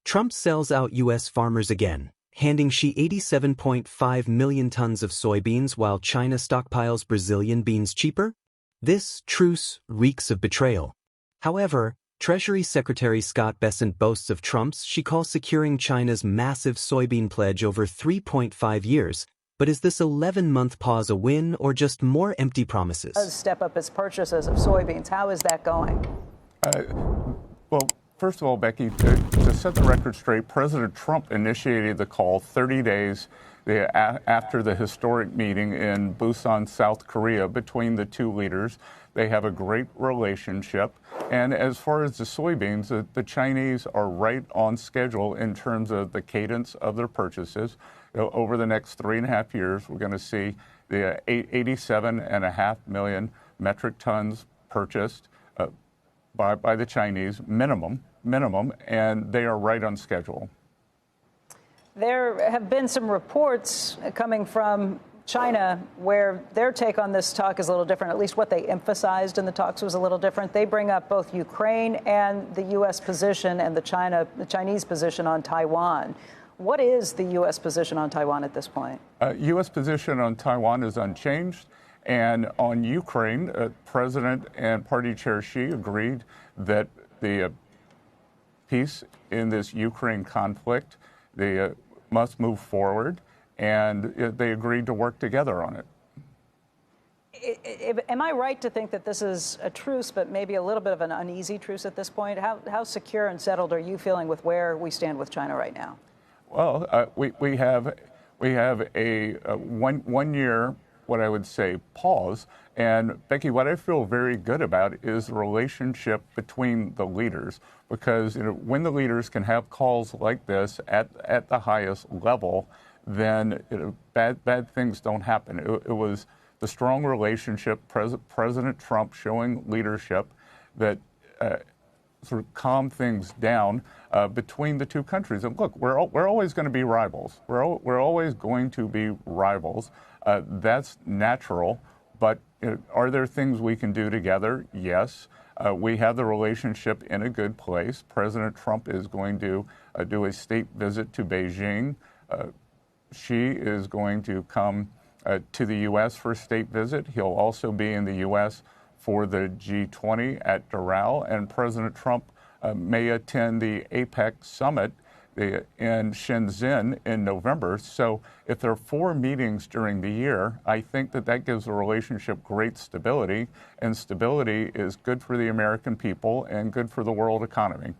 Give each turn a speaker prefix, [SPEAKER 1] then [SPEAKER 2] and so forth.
[SPEAKER 1] Trump sells out U.S. farmers again, handing Xi 87.5 million tons of soybeans while China stockpiles Brazilian beans cheaper? This truce reeks of betrayal. However, Treasury Secretary Scott Bessent boasts of Trump's she calls securing China's massive soybean pledge over 3.5 years. But is this 11-month pause a win or just more empty promises?
[SPEAKER 2] Does step up its purchases of soybeans. How is that going?
[SPEAKER 3] Well, first of all, Becky, to set the record straight, President Trump initiated the call 30 days after the historic meeting in Busan, South Korea, between the two leaders. They have a great relationship. And as far as the soybeans, the Chinese are right on schedule in terms of the cadence of their purchases. Over the next 3.5 years, we're going to see the 87.5 million metric tons purchased by the Chinese, minimum, and they are right on schedule.
[SPEAKER 2] There have been some reports coming from China where their take on this talk is a little different. At least what they emphasized in the talks was a little different. They bring up both Ukraine and the U.S. position and the Chinese position on Taiwan. What is the U.S. position on Taiwan at this point?
[SPEAKER 3] U.S. position on Taiwan is unchanged. And on Ukraine, President and Party Chair Xi agreed that the peace in this Ukraine conflict, they must move forward, and they agreed to work together on it.
[SPEAKER 2] Am I right to think that this is a truce, but maybe a little bit of an uneasy truce at this point? How secure and settled are you feeling with where we stand with China right now?
[SPEAKER 3] Well, we have a 1 year, what I would say, pause. And Becky, what I feel very good about is the relationship between the leaders, because when the leaders can have calls like this at the highest level, then bad things don't happen. It was the strong relationship, President Trump showing leadership that sort of calm things down between the two countries. And look, we're always going to be rivals. We're always going to be rivals. That's natural. But are there things we can do together? Yes. We have the relationship in a good place. President Trump is going to do a state visit to Beijing. Xi is going to come to the U.S. for a state visit. He'll also be in the U.S. for the G20 at Doral, and President Trump may attend the APEC summit in Shenzhen in November. So if there are 4 meetings during the year, I think that gives the relationship great stability, and stability is good for the American people and good for the world economy.